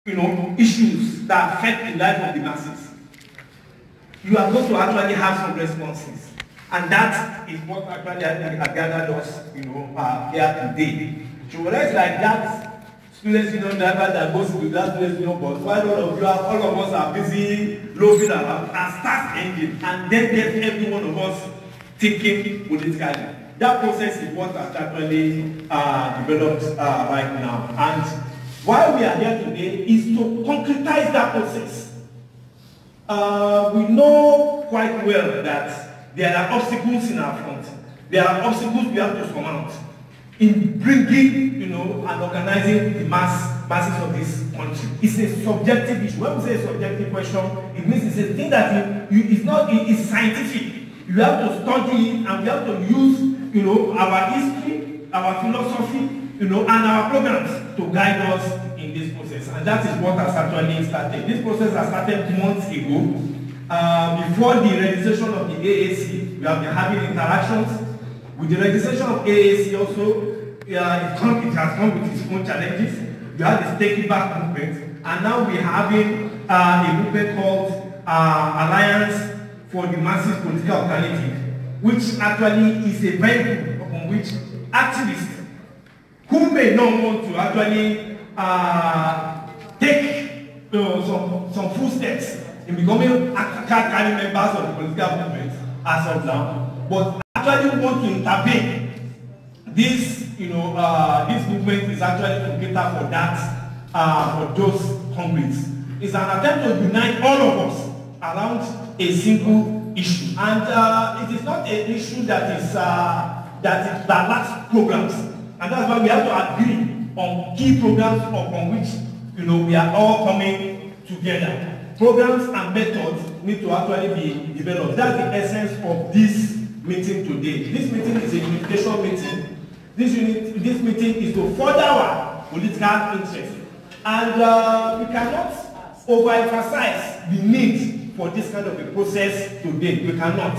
issues that affect the life of the masses, you are going to actually have some responses. And that is what actually has gathered us, here today. To realize like that students union driver that goes to that students union bus, while all of us are busy loafing around and start engine and then get every one of us thinking politically. That process is what has actually developed right now. And why we are here today is to concretize that process. We know quite well that there are obstacles in our front. There are obstacles we have to surmount in bringing, and organizing the masses of this country. It's a subjective issue. When we say a subjective question, it means it's a thing that it's scientific. You have to study it, and we have to use, our history, our philosophy, and our programs to guide us in this process. And that is what has actually started. This process has started months ago. Before the registration of the AAC, we have been having interactions. With the registration of AAC also, it has come with its own challenges. We have the Take It Back movement, and now we're having a movement called Alliance for the Masses Political Alternative, which actually is a vehicle upon which activists who may not want to actually take some footsteps in becoming carrying members of the political movement as of now, but actually want to intervene. This, this movement is actually to cater for that, for those hungries. It's an attempt to unite all of us around a single issue, and it is not an issue that lacks programs, and that's why we have to agree on key programs upon which we are all coming together. Programs and methods need to actually be developed. That's the essence of this meeting today. This meeting is a unification meeting. This meeting is to further our political interest, and we cannot overemphasize the need for this kind of a process today. We cannot.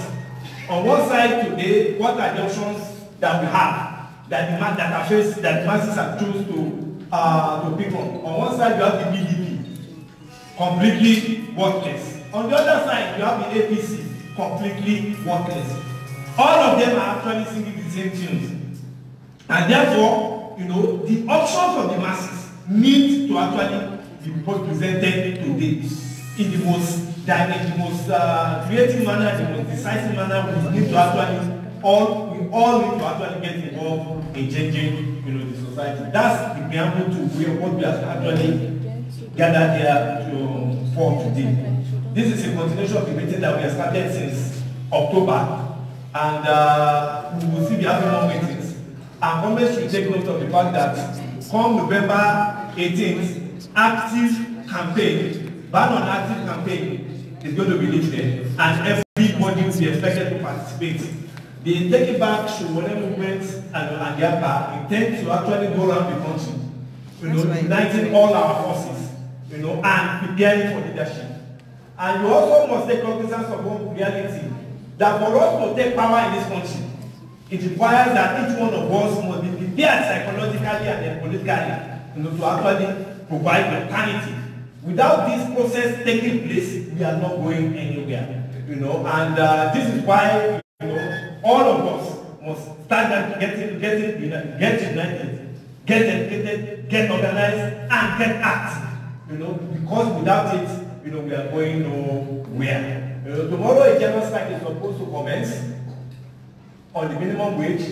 On one side today, what are the options that we have that the masses have chosen to pick on? On one side, you have the PDP, completely worthless. On the other side, you have the APC, completely worthless. All of them are actually singing the same tunes. And therefore, the options of the masses need to actually be presented today in the most dynamic, the most creative manner, the most decisive manner. We need to actually we all need to actually get involved in changing, the society. That's the preamble to what we have actually gathered here to form today. This is a continuation of the meeting that we have started since October, and we will see we having more meetings. And government should take note of the fact that come November 18th, active campaign, ban on active campaign is going to be lifted, and everybody will be expected to participate. The Take It Back Showore movement and GAPA intend to actually go around the country, uniting all our forces, and preparing for leadership. And you also must take cognizance of one reality, that for us to take power in this country, it requires that each one of us must be prepared psychologically and politically, to actually provide the alternative. Without this process taking place, we are not going anywhere. And this is why all of us must start get united, get educated, get organized, and get active. Because without it, we are going nowhere. Tomorrow a general strike is supposed to commence on the minimum wage.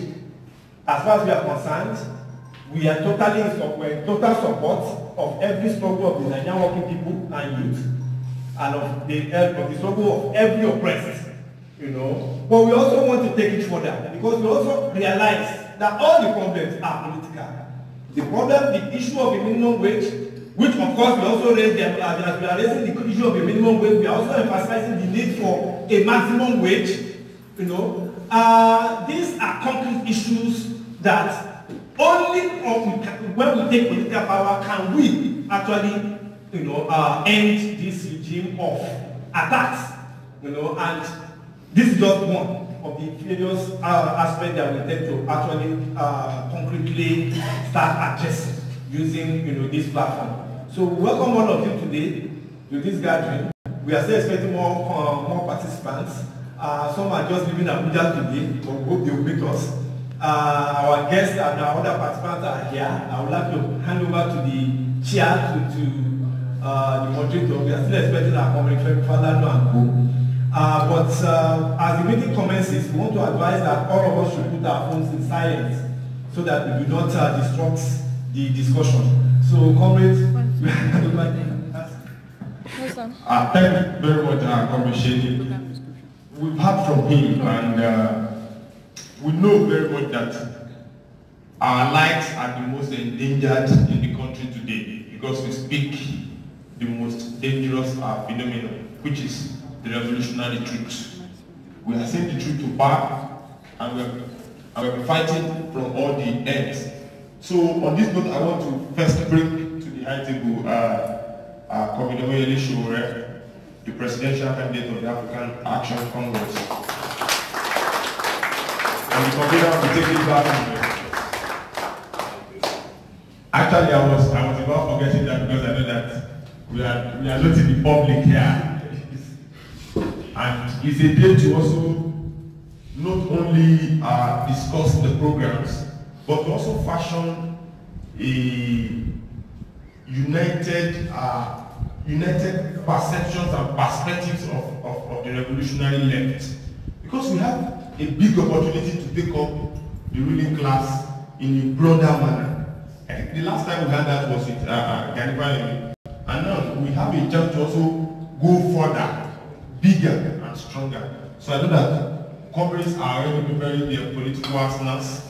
As far as we are concerned, we are totally in total support of every struggle of the Nigerian working people and youth, and of the struggle of every oppressed. But we also want to take it further, because we also realize that all the problems are political. The issue of the minimum wage, which of course we also raise them, as we are raising the issue of the minimum wage, we are also emphasizing the need for a maximum wage. These are concrete issues that only when we take political power can we actually, end this regime of attacks, and this is just one of the various aspects that we intend to actually concretely start addressing using, this platform. So we welcome all of you today to this gathering. We are still expecting more participants. Some are just leaving Abuja today, but we hope they will meet us. Our guests and our other participants are here. I would like to hand over to the chair, to the moderator. We are still expecting our comrade Falano and co. But as the meeting commences, we want to advise that all of us should put our phones in silence so that we do not disrupt the discussion. So, comrades, we hand over to you. Thank you very much, Comrade Shady. We've heard from him, and we know very much that our lives are the most endangered in the country today because we speak the most dangerous phenomenon, which is the revolutionary truth. We are saying the truth to power, and we're fighting from all the ends. So on this note, I want to first bring to the high table Comrade Oyele Sowore, the presidential candidate of the African Action Congress. And the convener will take it back. Actually, I was about forgetting that because I know that we are not in the public here. And it's a day to also not only discuss the programs, but to also fashion a united perceptions and perspectives of the revolutionary left. Because we have a big opportunity to take up the ruling class in a broader manner. I think the last time we had that was with Gani Fawehinmi. And now we have a chance to also go further, bigger and stronger. So I know that comrades are already preparing their political arsenals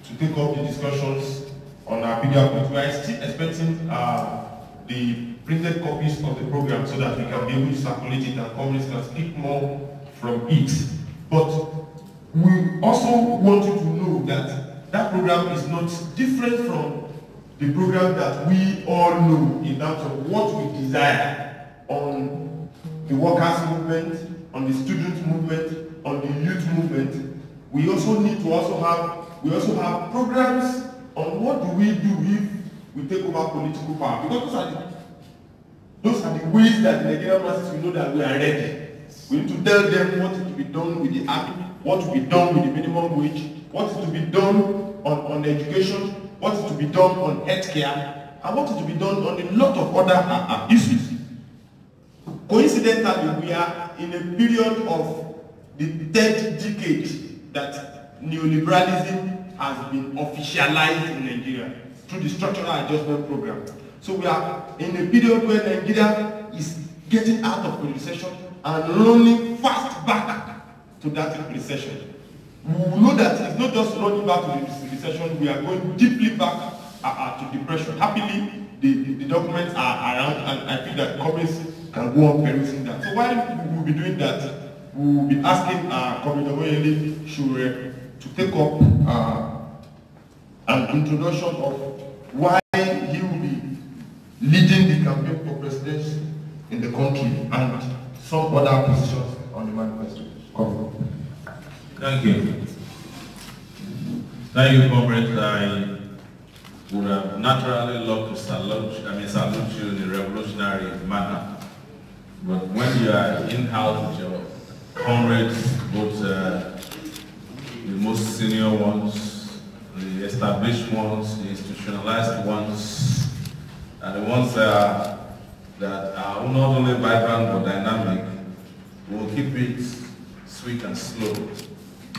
to take up the discussions on our bigger point. We are still expecting the printed copies of the program so that we can be able to circulate it and comrades can speak more from it. But we also want you to know that that program is not different from the program that we all know in terms of what we desire on the workers' movement, on the student movement, on the youth movement. We also need to have programs on what do we do if we take over political power, because those are the ways that the Nigerian masses will know that we are ready. We need to tell them what is to be done with the army, what to be done with the minimum wage, what is to be done on education, what is to be done on healthcare, and what is to be done on a lot of other issues. Coincidentally, we are in a period of the third decade that neoliberalism has been officialized in Nigeria through the structural adjustment program. So we are in a period where Nigeria is getting out of the recession and running fast back to that recession. We know that it's not just running back to the recession, we are going deeply back to depression. Happily, the documents are around, and I feel that comrades can go on perusing that. So while we will be doing that, we will be asking Comrade Oyele Sowore to take up an introduction of why he will be leading the campaign for presidency in the country and some other positions on the manifesto. Thank you. Thank you, comrades. I would have naturally loved to salute you in a revolutionary manner. But when you are in-house with your comrades, both the most senior ones, the established ones, the institutionalized ones, and the ones that are not only vibrant but dynamic, we'll keep it sweet and slow,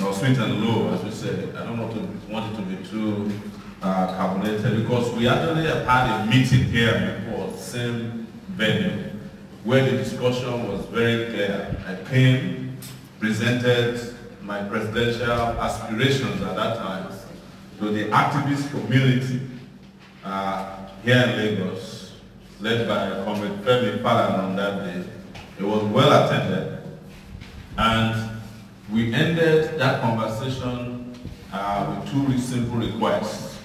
or sweet and low, as we say. I don't want it to be too carbonated, because we actually have had a meeting here before, same venue, where the discussion was very clear. I came, presented my presidential aspirations at that time to the activist community here in Lagos, led by Comrade Femi Falana on that day. It was well attended, and we ended that conversation with two simple requests,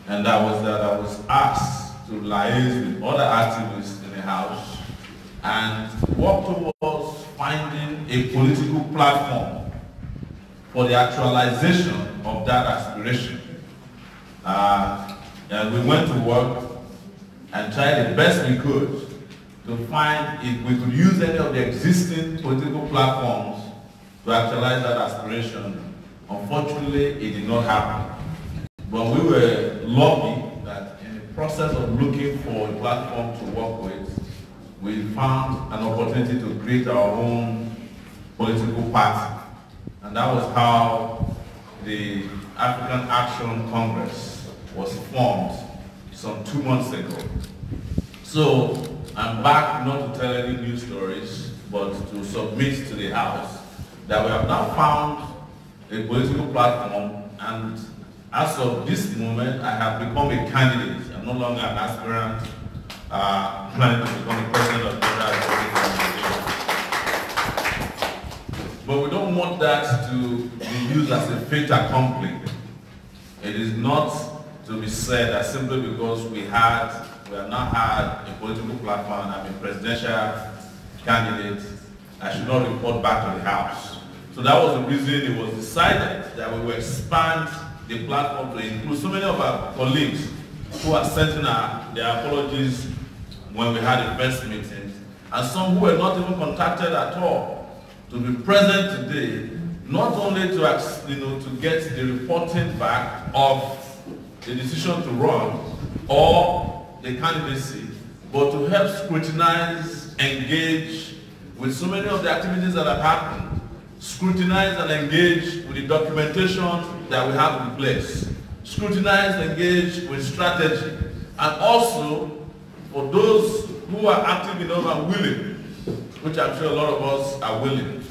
and that was that I was asked to liaise with other activists in the House and work towards finding a political platform for the actualization of that aspiration. And we went to work. and tried the best we could to find if we could use any of the existing political platforms to actualize that aspiration. Unfortunately, it did not happen. But we were lucky that in the process of looking for a platform to work with, we found an opportunity to create our own political party. And that was how the African Action Congress was formed some 2 months ago. So I'm back not to tell any news stories, but to submit to the House that we have now found a political platform, and as of this moment, I have become a candidate. I'm no longer an aspirant planning to become the president of the Federal Republic of Nigeria. But we don't want that to be used as a fait accompli. It is not to be said that simply because we have now had a political platform and I'm a presidential candidate, I should not report back to the House. So that was the reason it was decided that we will expand the platform to include so many of our colleagues who are sending their apologies when we had the first meeting, and some who were not even contacted at all to be present today, not only to get the reporting back of the decision to run or the candidacy, but to help scrutinize, engage with so many of the activities that have happened, scrutinize and engage with the documentation that we have in place, scrutinize and engage with strategy, and also for those who are active enough and willing, which I'm sure a lot of us are willing,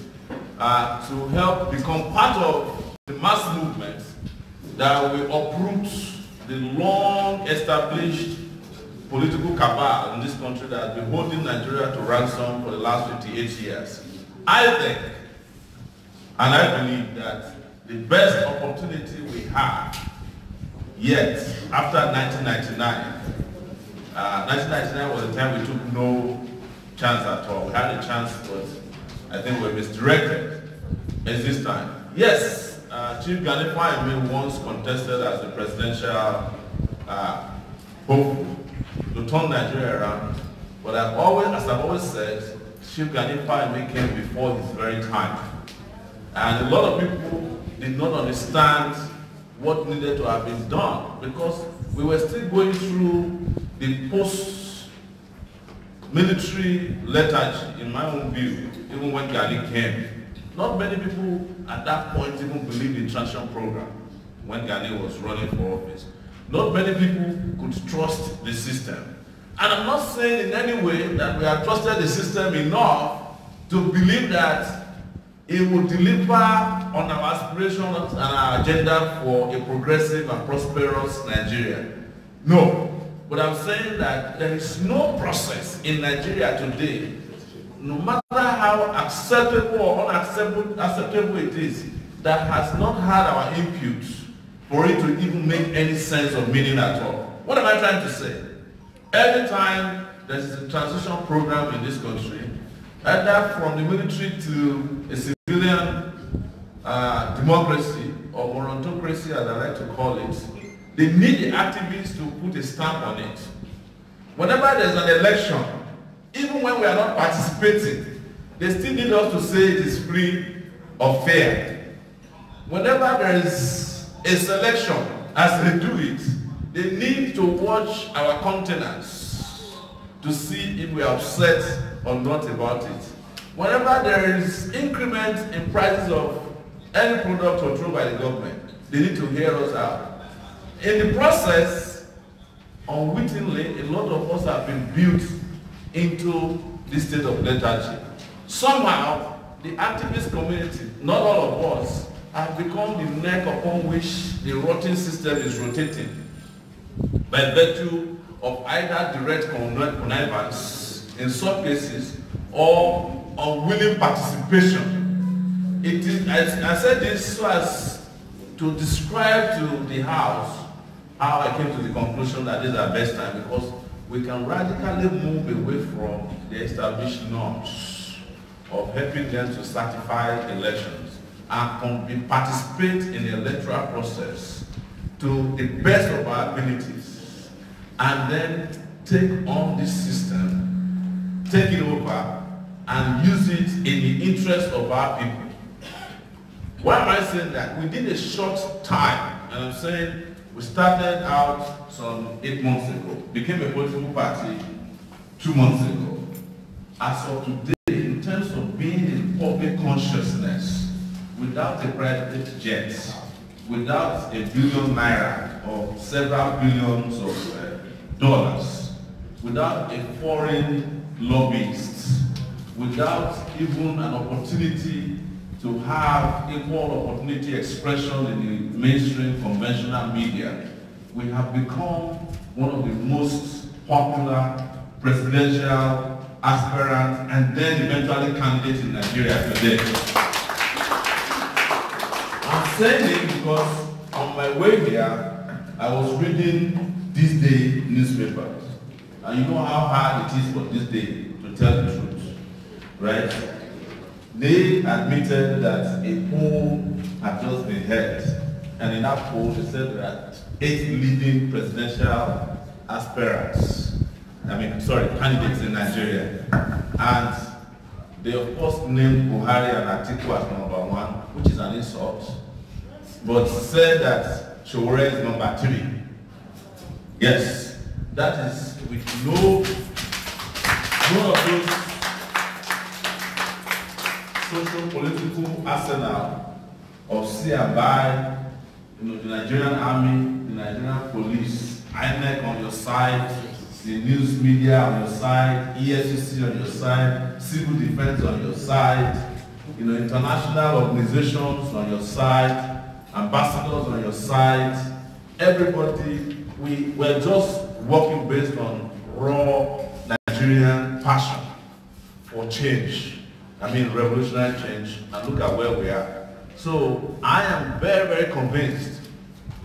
to help become part of the mass movement that will uproot the long-established political cabal in this country that has been holding Nigeria to ransom for the last 58 years. I think, and I believe that the best opportunity we have yet after 1999, 1999 was the time we took no chance at all. We had a chance, but I think we were misdirected. It's this time. Yes, Chief Gani Fawehinmi once contested as the presidential hope to turn Nigeria around, but as I've always said, Chief Gani Fawehinmi came before his very time. And a lot of people did not understand what needed to have been done because we were still going through the post-military lethargy, in my own view, even when Gani came. Not many people at that point even believed in transition program when Gani was running for office. Not many people could trust the system. And I'm not saying in any way that we have trusted the system enough to believe that it will deliver on our aspirations and our agenda for a progressive and prosperous Nigeria. No. But I'm saying that there is no process in Nigeria today, no matter how acceptable or unacceptable it is, that has not had our input for it to even make any sense or meaning at all. What am I trying to say? Every time there is a transition program in this country, either from the military to a civilian democracy or monontocracy, as I like to call it, they need the activists to put a stamp on it. Whenever there's an election, even when we are not participating, they still need us to say it is free or fair. Whenever there is a selection, as they do it, they need to watch our countenance to see if we are upset or not about it. Whenever there is increment in prices of any product controlled by the government, they need to hear us out. In the process, unwittingly, a lot of us have been built into this state of lethargy. Somehow, the activist community, not all of us, have become the neck upon which the rotting system is rotating by virtue of either direct connivance in some cases or unwilling participation. It is, I said this so as to describe to the House how I came to the conclusion that this is our best time, because we can radically move away from the established norms of helping them to certify elections and participate in the electoral process to the best of our abilities, and then take on this system, take it over, and use it in the interest of our people. Why am I saying that? Within a short time, and I'm saying we started out some 8 months ago, became a political party 2 months ago. As of today, in terms of being in public consciousness, without a private jet, without $1 billion or several billions of dollars, without a foreign lobbyist, without even an opportunity to have equal opportunity expression in the mainstream conventional media, we have become one of the most popular presidential aspirants and then eventually candidates in Nigeria today. I'm saying it because on my way here, I was reading This Day newspapers. And you know how hard it is for This Day to tell the truth, right? They admitted that a poll had just been held, and in that poll they said that 8 leading presidential candidates in Nigeria, and they of course named Buhari and Atiku as number 1, which is an insult, but said that Sowore is number 3. Yes, that is with no of those social political arsenal of see and buy, the Nigerian army, the Nigerian police, INEC on your side, the news media on your side, EFCC on your side, civil defense on your side, international organizations on your side, ambassadors on your side, everybody. We're just working based on raw Nigerian passion for change. Revolutionary change, and look at where we are. So I am very, very convinced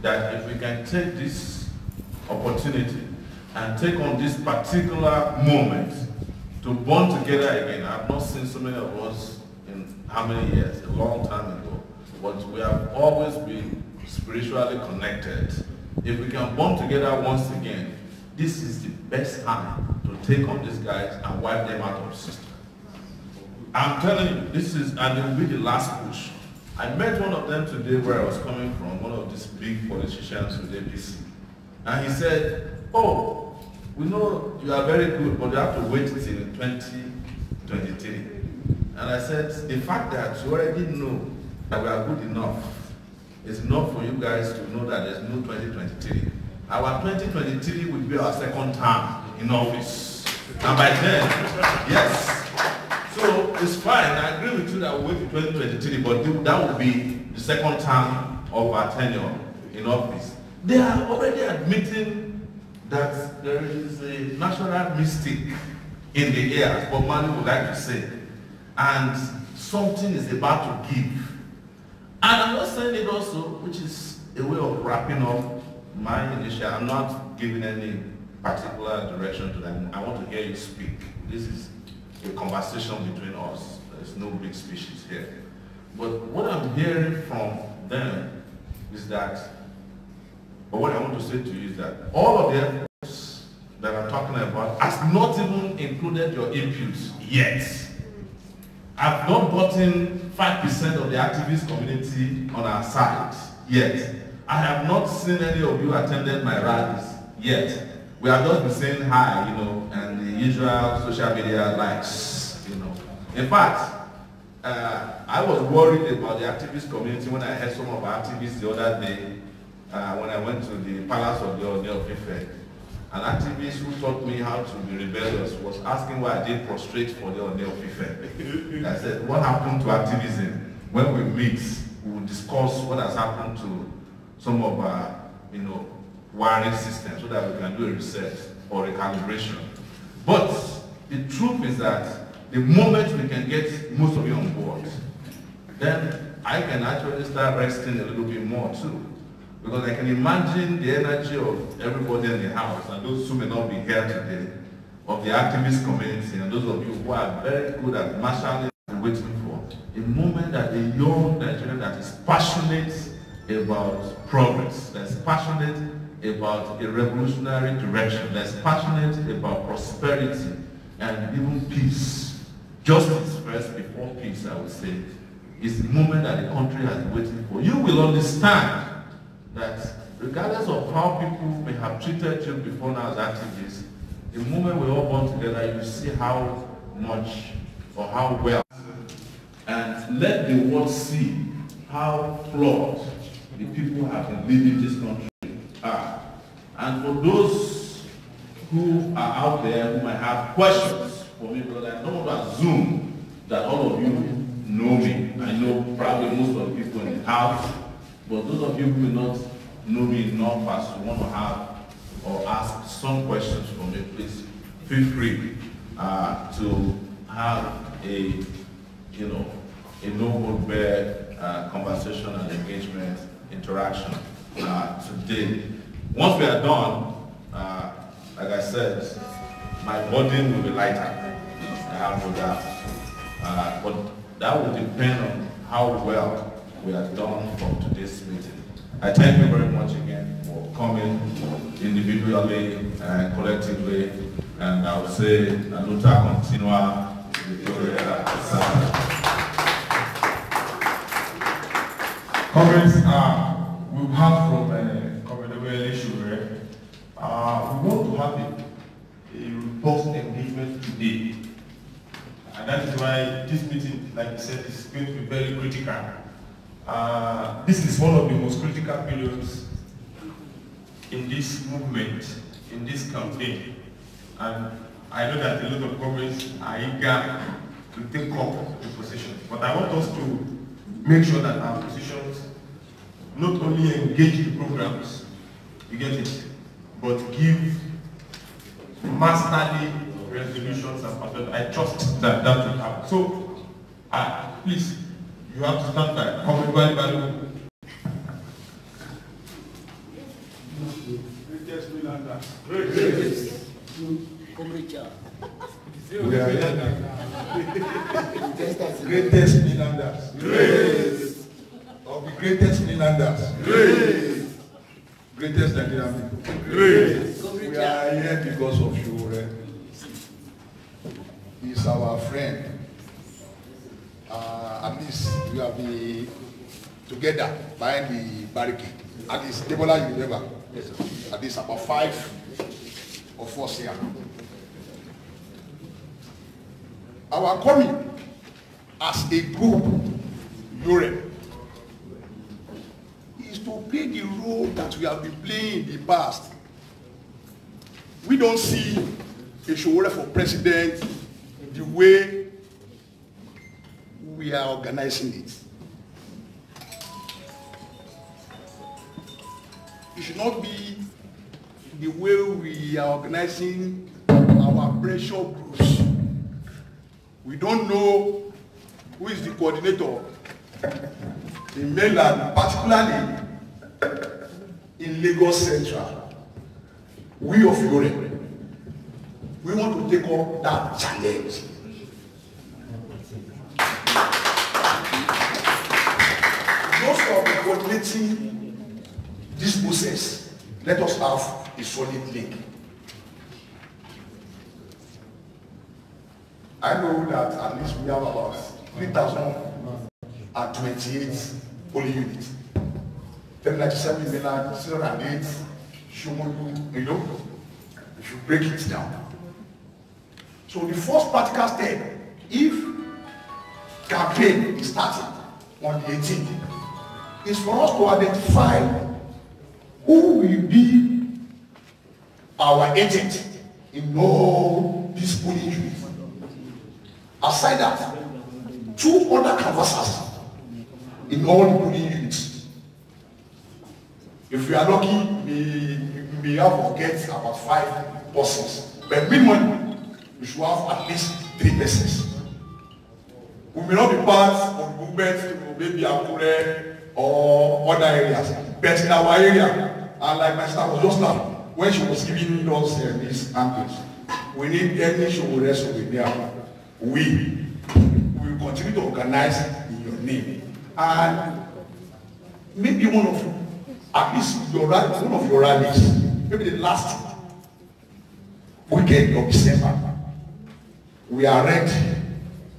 that if we can take this opportunity and take on this particular moment to bond together again. I've not seen so many of us in how many years, a long time ago, but we have always been spiritually connected. If we can bond together once again, this is the best time to take on these guys and wipe them out of the system. I'm telling you, and it will be the last push. I met one of them today where I was coming from, one of these big politicians with APC. And he said, oh, we know you are very good, but you have to wait till 2023. And I said, the fact that you already know that we are good enough is enough for you guys to know that there's no 2023. Our 2023 will be our second term in office. And by then, yes. So it's fine, I agree with you that we'll wait till 2023, but that will be the second term of our tenure in office. They are already admitting that there is a national mystic in the air, as Bob Marley would like to say, and something is about to give. And I'm not saying it also, which is a way of wrapping up my initial. I'm not giving any particular direction to them. I want to hear you speak. This is a conversation between us. There's no big speeches here. But what I'm hearing from them is that, or what I want to say to you is that all of the efforts that I'm talking about has not even included your inputs yet. I've not gotten 5% of the activist community on our side yet. I have not seen any of you attended my rallies yet. We have just been saying hi, and the usual social media likes, In fact, I was worried about the activist community when I heard some of our activists the other day when I went to the Palace of the Ooni of Ife. An activist who taught me how to be rebellious was asking why I didn't prostrate for the Ooni of Ife. I said, what happened to activism? When we meet, we will discuss what has happened to some of our, wiring systems so that we can do a reset or a calibration. But the truth is that the moment we can get most of you on board, then I can actually start resting a little bit more too. Because I can imagine the energy of everybody in the house, and those who may not be here today, of the activist community, and those of you who are very good at marshalling and waiting for a moment that a young Nigerian that is passionate about progress, that's passionate about a revolutionary direction, that's passionate about prosperity and even peace. Justice first before peace, I would say, is the moment that the country has been waiting for. You will understand that regardless of how people may have treated you before now as activists, the moment we all born together, you see how much or how well. And let the world see how flawed the people have been leading this country are. And for those who are out there who might have questions for me, because I don't want to assume that all of you know me. I know probably most of the people in the house, but those of you who will not know me enough as to want to have or ask some questions from me, please feel free to have a, a no-hold-barred conversation and engagement, interaction today. Once we are done, like I said, my burden will be lighter. I have no doubt. But that will depend on how well we are done from today's meeting. I thank you very much again for coming individually and collectively, and I would say, Naluta Continua, Victoria. Comments we have from Comrade Shure. We want to have a robust engagement today. And that is why this meeting, like you said, is going to be very critical. This is one of the most critical periods in this movement, in this campaign. And I know that a lot of governments are eager to take up the position. But I want us to make sure that our positions not only engage the programs, you get it, but give masterly resolutions and patterns. I trust that that will happen. So, please, you have to stand by. Comrade Balu. Greatest Milander. We are greatest Milanders. Great. Of the greatest Milanders. Great. Greatest Nigerian people. Great. We are here because of Shure. He's our friend. At least we have been together behind the barricade. At least Debola, you never. At least about 5 of us here. Our coming as a group, Europe, is to play the role that we have been playing in the past. We don't see a Shure for president the way we are organizing it. It should not be the way we are organizing our pressure groups. We don't know who is the coordinator in mainland, particularly in Lagos Central. We of Europe, we want to take up that challenge. Those who are coordinating this process, let us have a solid link. I know that at least we have about 3,028 polling units. 1097 million, 608, Shomoyu, you know, if you break it down. So the first practical step, if campaign is starting on the 18th, is for us to identify who will be our agent in all these polling units. Aside that, 2 other canvassers in all the polling units. If we are lucky, we may have to get about 5 persons. But minimum, we should have at least 3 persons. We may not be part of the movement to maybe Akure or other areas. But in our area, and like my sister was just now, when she was giving us these answers, we need any show rest with there. We will continue to organize in your name. And maybe one of you at least your rally, one of your rallies, maybe the last weekend of December, we are ready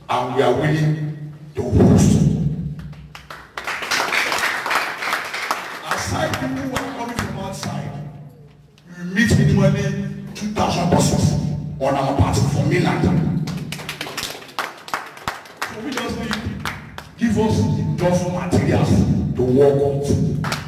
and we are willing to host. Aside people who are coming from outside, we meet minimally 2,000 persons on our party for mainland. So we just need, give us enough materials to work with.